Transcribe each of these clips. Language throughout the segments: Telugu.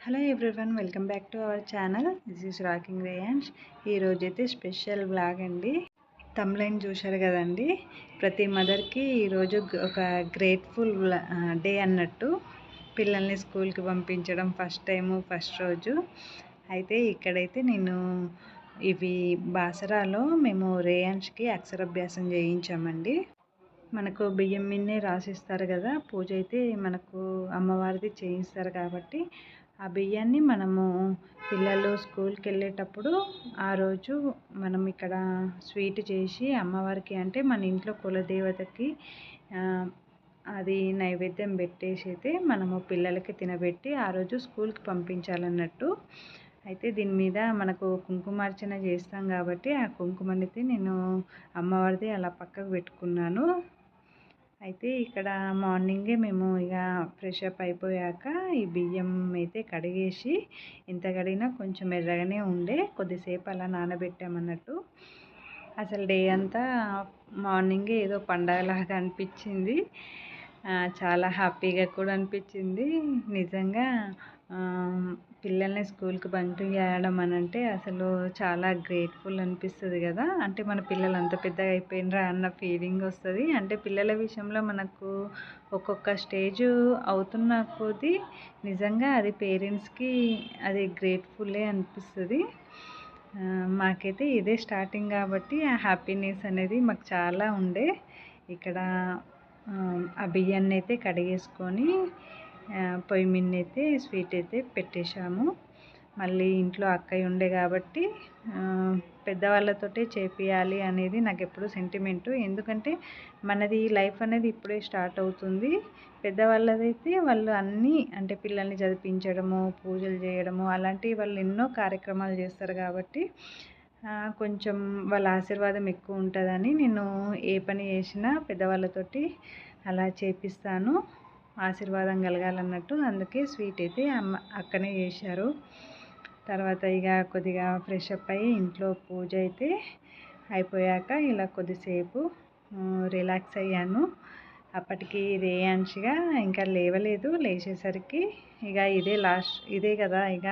Hello everyone, welcome back to our channel. This is rocking Reyans. ఈరోజైతే స్పెషల్ బ్లాగ్ అండి. తమ్లైన్ చూశారు కదండి. ప్రతి మదర్కి ఈరోజు ఒక గ్రేట్ఫుల్ డే అన్నట్టు. పిల్లల్ని స్కూల్కి పంపించడం ఫస్ట్ రోజు అయితే ఇక్కడైతే నేను ఇవి బాసరాలో మేము రేయాన్స్కి అక్షరాభ్యాసం చేయించామండి. మనకు బియ్యం మిన్నే రాసిస్తారు కదా, పూజ అయితే మనకు అమ్మవారిది చేయిస్తారు కాబట్టి ఆ బియ్యాన్ని మనము పిల్లలు స్కూల్కి వెళ్ళేటప్పుడు ఆ రోజు మనం ఇక్కడ స్వీట్ చేసి అమ్మవారికి, అంటే మన ఇంట్లో కులదేవతకి అది నైవేద్యం పెట్టేసి అయితే మనము పిల్లలకి తినబెట్టి ఆ రోజు స్కూల్కి పంపించాలన్నట్టు. అయితే దీని మీద మనకు కుంకుమార్చన చేస్తాం కాబట్టి ఆ కుంకుమనైతే నేను అమ్మవారిది అలా పక్కకు పెట్టుకున్నాను. అయితే ఇక్కడ మార్నింగే మేము ఇక ఫ్రెష్ అప్ అయిపోయాక ఈ బియ్యం అయితే కడిగేసి, ఎంత కడిగినా కొంచెం ఎర్రగానే ఉండే, కొద్దిసేపు అలా నానబెట్టామన్నట్టు. అసలు డే అంతా మార్నింగే ఏదో పండగలాగా అనిపించింది. చాలా హ్యాపీగా కూడా అనిపించింది. నిజంగా పిల్లల్ని స్కూల్కి పంపించడం అని అంటే అసలు చాలా గ్రేట్ఫుల్ అనిపిస్తుంది కదా. అంటే మన పిల్లలు అంత పెద్దగా అయిపోయినరా అన్న ఫీలింగ్ వస్తుంది. అంటే పిల్లల విషయంలో మనకు ఒక్కొక్క స్టేజ్ అవుతున్న కొద్దీ నిజంగా అది పేరెంట్స్కి అది గ్రేట్ఫుల్లే అనిపిస్తుంది. మాకైతే ఇదే స్టార్టింగ్ కాబట్టి ఆ హ్యాపీనెస్ అనేది మాకు చాలా ఉండే. ఇక్కడ ఆ బియ్యాన్ని అయితే కడిగేసుకొని పొయ్యి మీద అయితే స్వీట్ అయితే పెట్టేశాము. మళ్ళీ ఇంట్లో అక్కయ్య ఉండే కాబట్టి పెద్దవాళ్ళతోటే చేపియాలి అనేది నాకు ఎప్పుడు సెంటిమెంటు. ఎందుకంటే మనది లైఫ్ అనేది ఇప్పుడే స్టార్ట్ అవుతుంది. పెద్దవాళ్ళదైతే వాళ్ళు అన్నీ, అంటే పిల్లల్ని చదివించడము, పూజలు చేయడము, అలాంటివి వాళ్ళు ఎన్నో కార్యక్రమాలు చేస్తారు కాబట్టి కొంచెం వాళ్ళ ఆశీర్వాదం ఎక్కువ ఉంటుందని నేను ఏ పని చేసినా పెద్దవాళ్ళతోటి అలా చేపిస్తాను, ఆశీర్వాదం కలగాలన్నట్టు. అందుకే స్వీట్ అయితే అక్కనే చేశారు. తర్వాత ఇక కొద్దిగా ఫ్రెష్ అప్ అయ్యి ఇంట్లో పూజ అయితే అయిపోయాక ఇలా కొద్దిసేపు రిలాక్స్ అయ్యాను. అప్పటికి రేయాన్స్గా ఇంకా లేవలేదు. లేచేసరికి ఇక ఇదే కదా ఇక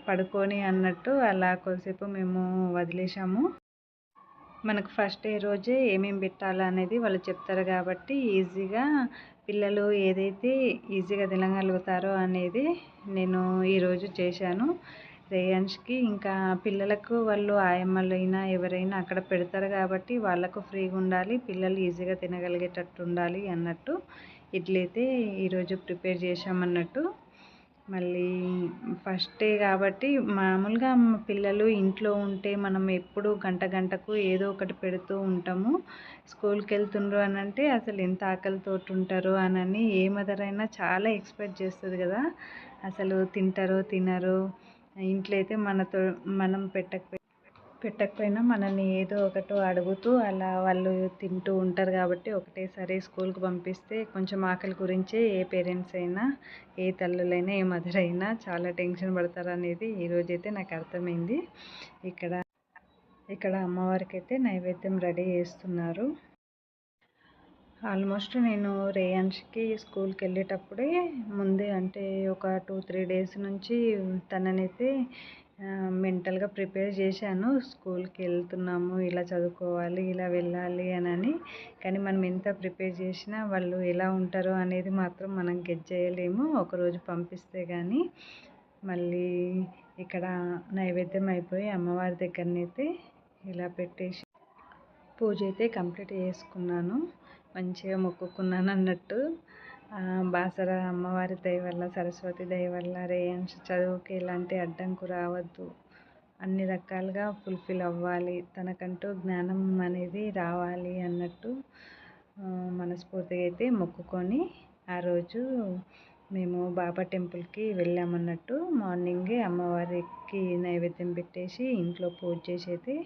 పడుకొని అన్నట్టు అలా కొద్దిసేపు మేము వదిలేసాము. మనకు ఫస్ట్ డే రోజే ఏమేమి పెట్టాలనేది వాళ్ళు చెప్తారు కాబట్టి ఈజీగా పిల్లలు ఏదైతే ఈజీగా తినగలుగుతారో అనేది నేను ఈరోజు చేశాను రేయాన్స్కి. ఇంకా పిల్లలకు వాళ్ళు ఆయమ్మలైనా ఎవరైనా అక్కడ పెడతారు కాబట్టి వాళ్ళకు ఫ్రీగా ఉండాలి, పిల్లలు ఈజీగా తినగలిగేటట్టు ఉండాలి అన్నట్టు ఇడ్లీ అయితే ఈరోజు ప్రిపేర్ చేశామన్నట్టు. మళ్ళీ ఫస్ట్ డే కాబట్టి మామూలుగా పిల్లలు ఇంట్లో ఉంటే మనం ఎప్పుడు గంటకు ఏదో ఒకటి పెడుతూ ఉంటాము. స్కూల్కి వెళ్తుండ్రు అని అంటే అసలు ఎంత ఆకలితోటి ఉంటారో అని ఏ మదర్ అయినా చాలా ఎక్స్పెక్ట్ చేస్తుంది కదా. అసలు తింటారో తినరో. ఇంట్లో అయితే మనం పెట్టకపోయినా మనల్ని ఏదో ఒకటో అడుగుతూ అలా వాళ్ళు తింటూ ఉంటారు కాబట్టి ఒకటేసారి స్కూల్కి పంపిస్తే కొంచెం ఆకలి గురించే ఏ పేరెంట్స్ అయినా, ఏ తల్లులైనా, ఏ మదర్ అయినా చాలా టెన్షన్ పడతారు అనేది ఈరోజైతే నాకు అర్థమైంది. ఇక్కడ అమ్మవారికి అయితే నైవేద్యం రెడీ చేస్తున్నారు. ఆల్మోస్ట్ నేను రేయాన్స్కి స్కూల్కి వెళ్ళేటప్పుడే ముందే, అంటే ఒక 2-3 డేస్ నుంచి తననైతే మెంటల్గా ప్రిపేర్ చేశాను. స్కూల్కి వెళ్తున్నాము, ఇలా చదువుకోవాలి, ఇలా వెళ్ళాలి అని. కానీ మనం ఎంత ప్రిపేర్ చేసినా వాళ్ళు ఎలా ఉంటారో అనేది మాత్రం మనం గెస్ చేయలేము ఒకరోజు పంపిస్తే కానీ. మళ్ళీ ఇక్కడ నైవేద్యం అయిపోయి అమ్మవారి దగ్గరనైతే ఇలా పెట్టేసి పూజ అయితే కంప్లీట్ చేసుకున్నాను. మంచిగా మొక్కుకున్నాను అన్నట్టు. బాసర అమ్మవారి దయ వల్ల, సరస్వతి దయ వల్ల రేయాన్స్ చదువుకి ఎలాంటి అడ్డంకు రావద్దు, అన్ని రకాలుగా ఫుల్ఫిల్ అవ్వాలి, తనకంటూ జ్ఞానం అనేది రావాలి అన్నట్టు మనస్ఫూర్తిగా అయితే మొక్కుకొని ఆ రోజు మేము బాబా టెంపుల్కి వెళ్ళామన్నట్టు. మార్నింగే అమ్మవారికి నైవేద్యం పెట్టేసి ఇంట్లో పూజ చేసి అయితే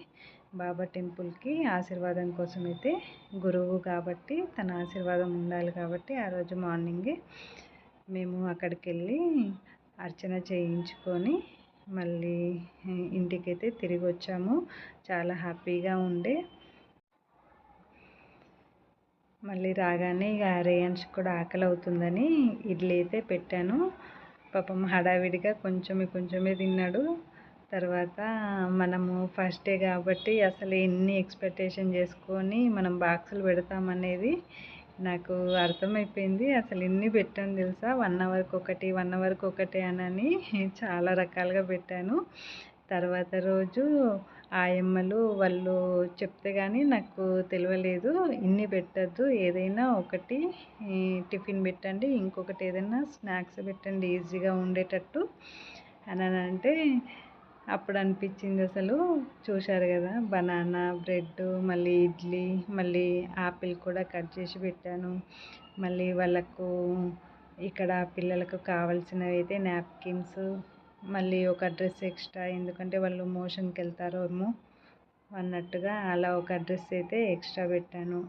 బాబా టెంపుల్కి ఆశీర్వాదం కోసం అయితే, గురువు కాబట్టి తన ఆశీర్వాదం ఉండాలి కాబట్టి ఆ రోజు మార్నింగే మేము అక్కడికి వెళ్ళి అర్చన చేయించుకొని మళ్ళీ ఇంటికైతే తిరిగి వచ్చాము. చాలా హ్యాపీగా ఉండే. మళ్ళీ రాగానే ఇక రేయాన్స్ కూడా ఆకలి అవుతుందని ఇడ్లీ అయితే పెట్టాను. పాపం హడావిడిగా కొంచెమే తిన్నాడు. తర్వాత మనము ఫస్ట్ డే కాబట్టి అసలు ఎన్ని ఎక్స్పెక్టేషన్ చేసుకొని మనం బాక్సులు పెడతామనేది నాకు అర్థమైపోయింది. అసలు ఎన్ని పెట్టాను తెలుసా, 1 అవర్కి ఒకటి 1 అవర్కి ఒకటి అని చాలా రకాలుగా పెట్టాను. తర్వాత రోజు ఆయమ్మలు వాళ్ళు చెప్తే కానీ నాకు తెలియలేదు, ఇన్ని పెట్టద్దు, ఏదైనా ఒకటి టిఫిన్ పెట్టండి, ఇంకొకటి ఏదైనా స్నాక్స్ పెట్టండి ఈజీగా ఉండేటట్టు అని అంటే అప్పుడు అనిపించింది. అసలు చూశారు కదా, బనానా బ్రెడ్, మళ్ళీ ఇడ్లీ, మళ్ళీ ఆపిల్ కూడా కట్ చేసి పెట్టాను. మళ్ళీ వాళ్ళకు ఇక్కడ పిల్లలకు కావాల్సినవి అయితే నాప్కిన్స్, మళ్ళీ ఒక డ్రెస్ ఎక్స్ట్రా, ఎందుకంటే వాళ్ళు మోషన్కి వెళ్తారేమో అన్నట్టుగా అలా ఒక డ్రెస్ అయితే ఎక్స్ట్రా పెట్టాను.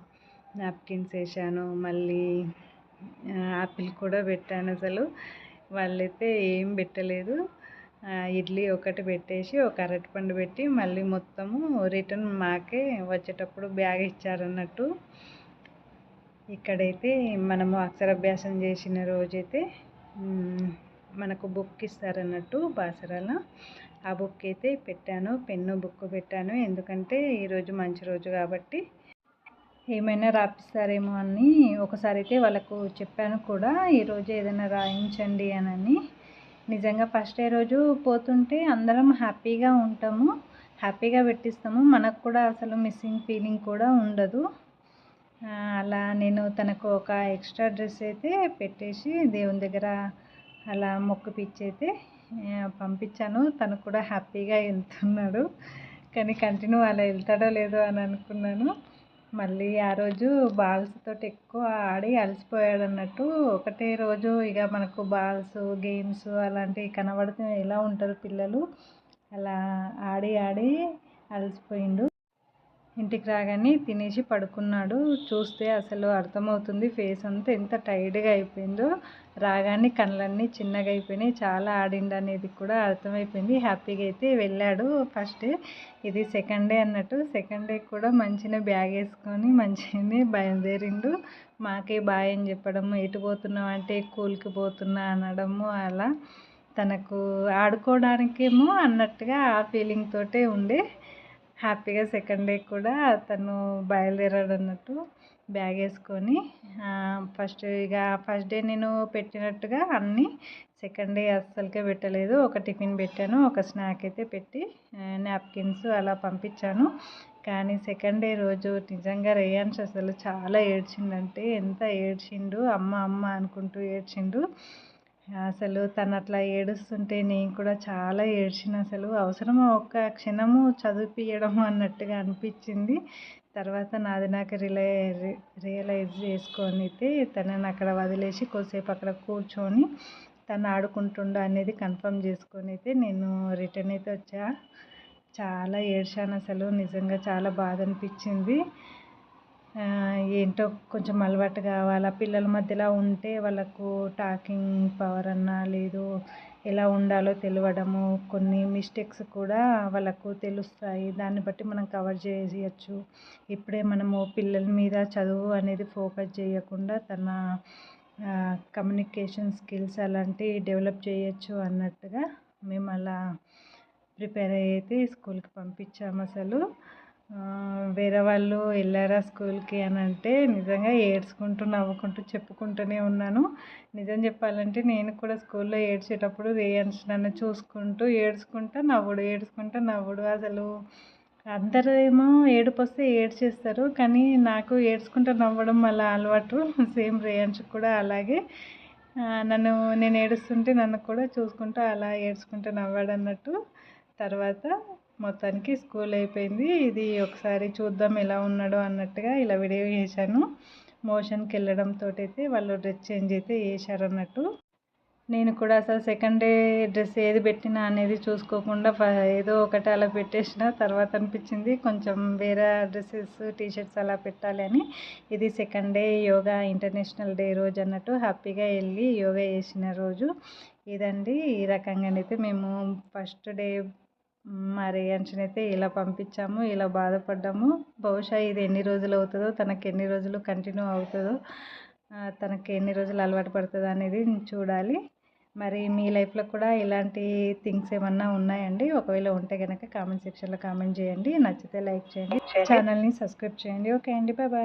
నాప్కిన్స్ వేసాను, మళ్ళీ ఆపిల్ కూడా పెట్టాను. అసలు వాళ్ళైతే ఏం పెట్టలేదు. ఇడ్లీ ఒకటి పెట్టేసి ఒక అరటిపండు పెట్టి మళ్ళీ మొత్తము రిటర్న్ మాకే వచ్చేటప్పుడు బ్యాగ్ ఇచ్చారన్నట్టు. ఇక్కడైతే మనము అక్షరాభ్యాసం చేసిన రోజైతే మనకు బుక్ ఇస్తారన్నట్టు బాసరాల. ఆ బుక్ అయితే పెట్టాను, పెన్ను బుక్ పెట్టాను. ఎందుకంటే ఈరోజు మంచి రోజు కాబట్టి ఏమైనా రాపిస్తారేమో అని ఒకసారి అయితే వాళ్ళకు చెప్పాను కూడా, ఈరోజు ఏదైనా రాయించండి అని. నిజంగా ఫస్ట్ డే రోజు పోతుంటే అందరం హ్యాపీగా ఉంటాము, హ్యాపీగా పెట్టిస్తాము, మనకు కూడా అసలు మిస్సింగ్ ఫీలింగ్ కూడా ఉండదు. అలా నేను తనకు ఒక ఎక్స్ట్రా డ్రెస్ అయితే పెట్టేసి దేవుని దగ్గర అలా మొక్కిపిచ్చి అయితే పంపించాను. తను కూడా హ్యాపీగా వెళ్తున్నాడు, కానీ కంటిన్యూ అలా వెళ్తాడో లేదో అని అనుకున్నాను. మళ్ళీ ఆ రోజు బాల్స్ తోటి ఎక్కువ ఆడి అలసిపోయాడు అన్నట్టు. ఒకటే రోజు ఇక మనకు బాల్స్ గేమ్స్ అలాంటివి కనబడితే ఎలా ఉంటారు పిల్లలు, అలా ఆడి ఆడి అలసిపోయిండు. ఇంటికి రాగానే తినేసి పడుకున్నాడు. చూస్తే అసలు అర్థమవుతుంది ఫేస్ అంతా ఎంత టైర్డ్గా అయిపోయిందో. రాగానే కళ్ళన్నీ చిన్నగా అయిపోయినాయి, చాలా ఆడిండు అనేది కూడా అర్థమైపోయింది. హ్యాపీగా అయితే వెళ్ళాడు ఫస్ట్ డే. ఇది సెకండ్ డే అన్నట్టు. సెకండ్ డే కూడా మంచిగా బ్యాగ్ వేసుకొని మంచిగానే బయలుదేరిండు. మాకే బాయ్ అని చెప్పడము, ఎటు పోతున్నావు అంటే స్కూల్కి పోతున్నా అనడము, అలా తనకు ఆడుకోవడానికేమో అన్నట్టుగా ఆ ఫీలింగ్ తోటే ఉండే. హ్యాపీగా సెకండ్ డే కూడా తను బయలుదేరాడు అన్నట్టు బ్యాగ్ వేసుకొని. ఫస్ట్ డే నేను పెట్టినట్టుగా అన్నీ సెకండ్ డే అస్సలకే పెట్టలేదు. ఒక టిఫిన్ పెట్టాను, ఒక స్నాక్ అయితే పెట్టి నాప్కిన్స్ అలా పంపించాను. కానీ సెకండ్ డే రోజు నిజంగా రేయాన్స్ అసలు చాలా ఏడ్చిండంటే ఎంత ఏడ్చిండు, అమ్మ అమ్మ అనుకుంటూ ఏడ్చిండు. అసలు తను అట్లా ఏడుస్తుంటే నేను కూడా చాలా ఏడ్చిన. అసలు అవసరమా ఒక్క క్షణము చదివిపియడం అన్నట్టుగా అనిపించింది. తర్వాత నాది నాకు రియలైజ్ చేసుకొని అయితే తనని అక్కడ వదిలేసి కొద్దిసేపు అక్కడ కూర్చొని తను ఆడుకుంటుండ అనేది కన్ఫర్మ్ చేసుకొని అయితే నేను రిటర్న్ అయితే వచ్చా. చాలా ఏడ్చాను అసలు, నిజంగా చాలా బాధ అనిపించింది. ఏంటో కొంచెం అలవాటు కావాలా పిల్లల మధ్యలో ఉంటే, వాళ్ళకు టాకింగ్ పవర్ అన్నా లేదు, ఎలా ఉండాలో తెలియడము, కొన్ని మిస్టేక్స్ కూడా వాళ్ళకు తెలుస్తాయి, దాన్ని బట్టి మనం కవర్ చేయవచ్చు. ఇప్పుడే మనము పిల్లల మీద చదువు అనేది ఫోకస్ చేయకుండా తన కమ్యూనికేషన్ స్కిల్స్ అలాంటివి డెవలప్ చేయొచ్చు అన్నట్టుగా మేము అలా ప్రిపేర్ అయితే స్కూల్కి పంపించాము. అసలు వేరే వాళ్ళు వెళ్ళారా స్కూల్కి అని అంటే నిజంగా ఏడ్చుకుంటూ నవ్వుకుంటూ చెప్పుకుంటూనే ఉన్నాను. నిజం చెప్పాలంటే నేను కూడా స్కూల్లో ఏడ్చేటప్పుడు రేయాన్స్ నన్ను చూసుకుంటూ ఏడ్చుకుంటూ నవ్వుడు. అసలు అందరూ ఏమో ఏడుపు వస్తే ఏడ్చేస్తారు, కానీ నాకు ఏడ్చుకుంటూ నవ్వడం అలా అలవాటు. సేమ్ రేయాన్స్ కూడా అలాగే నేను ఏడుస్తుంటే నన్ను కూడా చూసుకుంటూ అలా ఏడ్చుకుంటూ నవ్వాడు అన్నట్టు. తర్వాత మొత్తానికి స్కూల్ అయిపోయింది. ఇది ఒకసారి చూద్దాం ఎలా ఉన్నాడో అన్నట్టుగా ఇలా వీడియో చేశాను. మోషన్కి వెళ్ళడంతో అయితే వాళ్ళు డ్రెస్ చేంజ్ అయితే చేశారు అన్నట్టు. నేను కూడా అసలు సెకండ్ డే డ్రెస్ ఏది పెట్టినా అనేది చూసుకోకుండా ఏదో ఒకటి అలా పెట్టేసిన. తర్వాత అనిపించింది కొంచెం వేరే డ్రెస్సెస్ టీషర్ట్స్ అలా పెట్టాలి అని. ఇది second day yoga international day రోజు అన్నట్టు హ్యాపీగా వెళ్ళి యోగా చేసిన రోజు ఇదండి. ఈ రకంగానైతే మేము ఫస్ట్ డే మా రేయాన్స్ని అయితే ఇలా పంపించాము, ఇలా బాధపడ్డాము. బహుశా ఇది ఎన్ని రోజులు అవుతుందో, తనకి ఎన్ని రోజులు కంటిన్యూ అవుతుందో, తనకి ఎన్ని రోజులు అలవాటు పడుతుందో అనేది చూడాలి. మరి మీ లైఫ్లో కూడా ఇలాంటి థింగ్స్ ఏమన్నా ఉన్నాయండి? ఒకవేళ ఉంటే కనుక కామెంట్ సెక్షన్లో కామెంట్ చేయండి. నచ్చితే లైక్ చేయండి, ఛానల్ని సబ్స్క్రైబ్ చేయండి. ఓకే అండి, బాయ్ బాయ్.